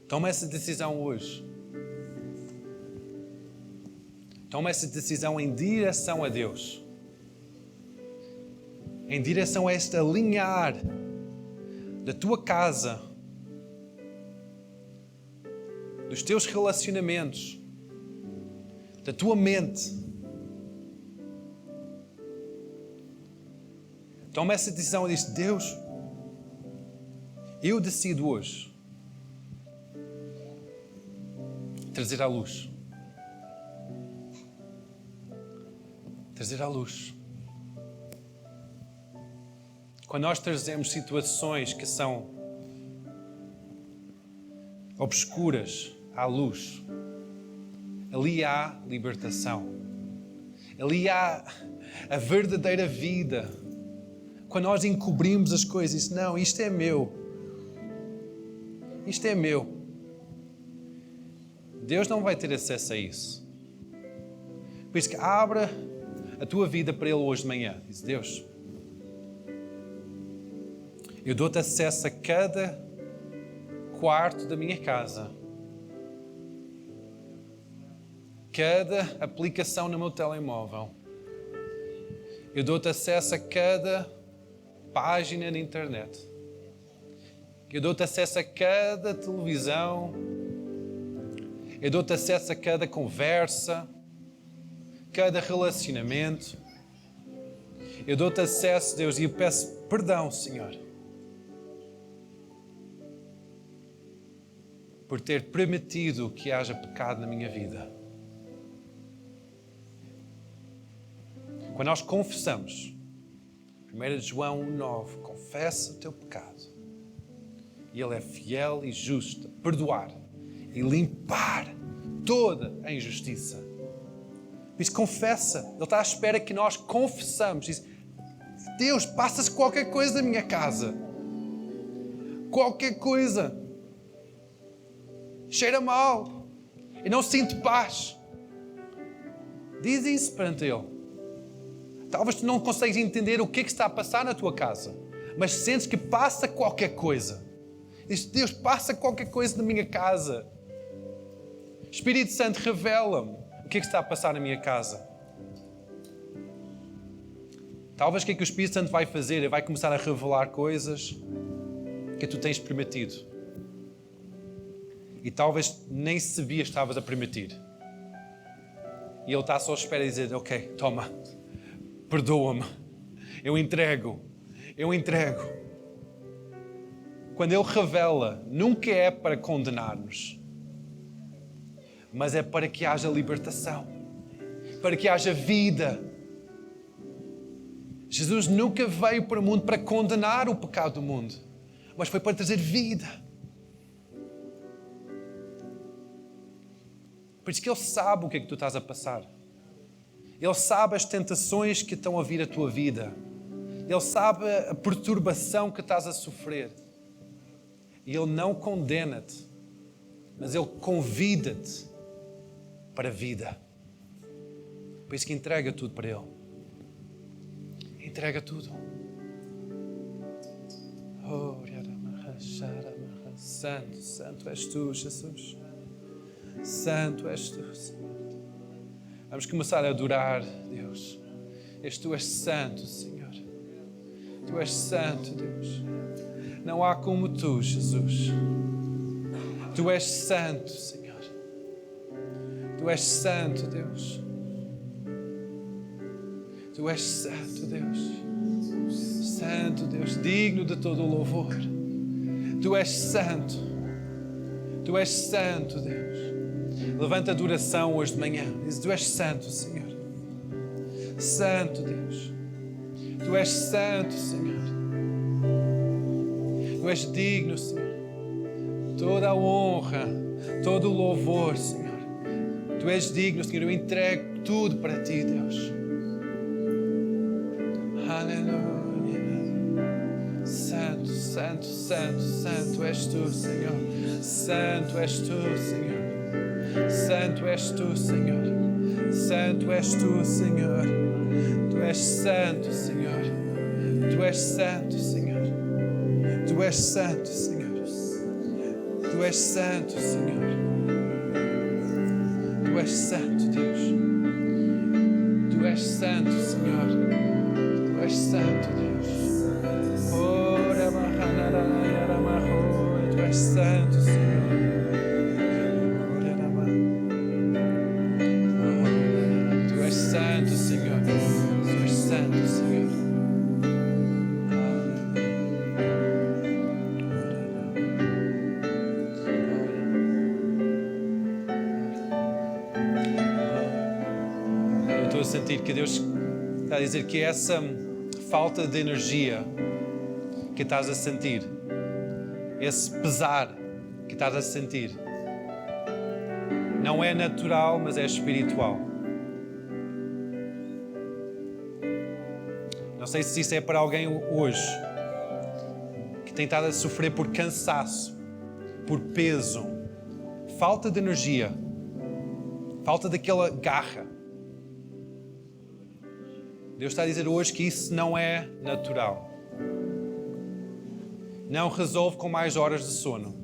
Toma essa decisão hoje. Toma essa decisão em direção a Deus. Em direção a este alinhar da tua casa, dos teus relacionamentos, da tua mente. Toma essa decisão e diz: Deus, eu decido hoje trazer à luz. Trazer à luz. Quando nós trazemos situações que são obscuras à luz, ali há libertação. Ali há a verdadeira vida. Quando nós encobrimos as coisas, não, isto é meu. Isto é meu. Deus não vai ter acesso a isso. Por isso que abra a tua vida para Ele hoje de manhã. Diz: Deus, eu dou-te acesso a cada quarto da minha casa. Cada aplicação no meu telemóvel. Eu dou-te acesso a cada página na internet. Eu dou-te acesso a cada televisão. Eu dou-te acesso a cada conversa, cada relacionamento. Eu dou-te acesso, Deus, e eu peço perdão, Senhor, por ter permitido que haja pecado na minha vida. Quando nós confessamos, 1 João 1,9, confessa o teu pecado. E Ele é fiel e justo a perdoar e limpar toda a injustiça. Por isso, confessa. Ele está à espera que nós confessamos. Diz: Deus, passa-se qualquer coisa na minha casa. Qualquer coisa. Cheira mal. Eu não sinto paz. Diz isso perante Ele. Talvez tu não consegues entender o que é que está a passar na tua casa, mas sentes que passa qualquer coisa. Diz: Deus, passa qualquer coisa na minha casa. Espírito Santo, revela-me o que é que está a passar na minha casa. Talvez o que é que o Espírito Santo vai fazer é vai começar a revelar coisas que tu tens permitido. E talvez nem sabias que estavas a permitir. E Ele está só à espera de dizer: ok, toma, perdoa-me, eu entrego, eu entrego. Quando Ele revela, nunca é para condenar-nos, mas é para que haja libertação, para que haja vida. Jesus nunca veio para o mundo para condenar o pecado do mundo, mas foi para trazer vida. Por isso que Ele sabe o que é que tu estás a passar. Ele sabe as tentações que estão a vir à tua vida. Ele sabe a perturbação que estás a sofrer. E Ele não condena-te, mas Ele convida-te para a vida. Por isso que entrega tudo para Ele. Entrega tudo. Santo, Santo és Tu, Jesus. Santo és Tu, Senhor. Vamos começar a adorar, Deus. Tu és santo, Senhor. Tu és santo, Deus. Não há como Tu, Jesus. Tu és santo, Senhor. Tu és santo, Deus. Tu és santo, Deus. Santo, Deus, digno de todo o louvor. Tu és santo. Tu és santo, Deus. Levanta a adoração hoje de manhã. Diz: Tu és santo, Senhor. Santo, Deus. Tu és santo, Senhor. Tu és digno, Senhor. Toda a honra, todo o louvor, Senhor. Tu és digno, Senhor. Eu entrego tudo para Ti, Deus. Aleluia. Santo, Santo, Santo, Santo és Tu, Senhor. Santo és Tu, Senhor. Santo és Tu, Senhor. Santo és Tu, Senhor. Tu és santo, Senhor. Tu és santo, Senhor. Tu és santo, Senhor. Tu és santo, Senhor. Tu és santo, Deus. Tu és santo, Senhor. Tu és santo, Deus. Ora, tu és santo, Senhor. Santo, Senhor. Tu és santo, Senhor. Eu estou a sentir que Deus está a dizer que essa falta de energia que estás a sentir, esse pesar que estás a sentir, não é natural, mas é espiritual. Não sei se isso é para alguém hoje que tem estado a sofrer por cansaço, por peso, falta de energia, falta daquela garra. Deus está a dizer hoje que isso não é natural. Não resolve com mais horas de sono.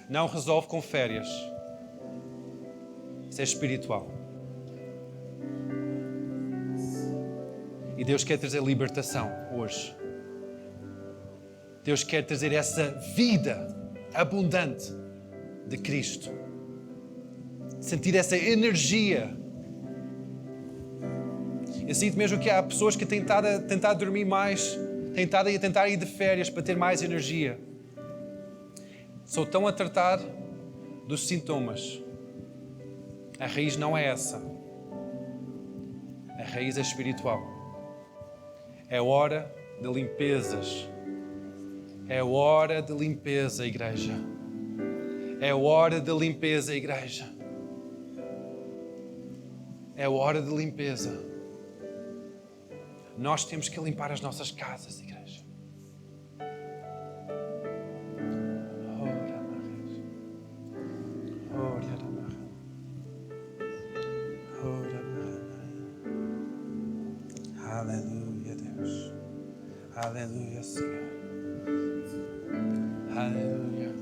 Não resolve com férias. Isso é espiritual. E Deus quer trazer libertação hoje. Deus quer trazer essa vida abundante de Cristo. Sentir essa energia. Eu sinto mesmo que há pessoas que têm tentado dormir mais, tentar ir de férias para ter mais energia. Só estão a tratar dos sintomas. A raiz não é essa. A raiz é espiritual. É hora de limpezas. É hora de limpeza, igreja. É hora de limpeza, igreja. É hora de limpeza. Nós temos que limpar as nossas casas, igreja. Aleluia, Deus. Aleluia, Senhor. Aleluia.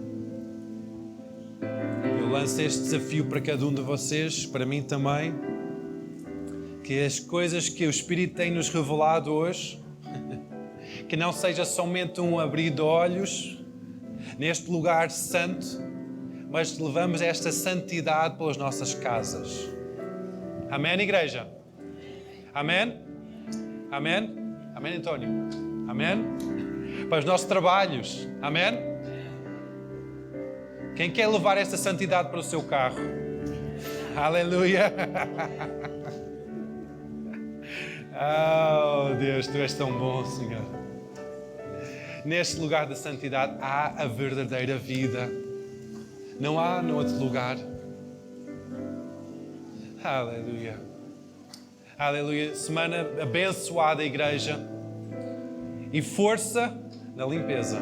Eu lanço este desafio para cada um de vocês, para mim também, que as coisas que o Espírito tem nos revelado hoje, que não seja somente um abrir de olhos neste lugar santo, mas levamos esta santidade pelas nossas casas. Amém, igreja? Amém? Amém? Amém, António? Amém? Para os nossos trabalhos. Amém? Quem quer levar esta santidade para o seu carro? Aleluia! Oh, Deus, Tu és tão bom, Senhor. Neste lugar da santidade há a verdadeira vida. Não há no outro lugar. Aleluia. Aleluia. Semana abençoada, igreja. E força na limpeza.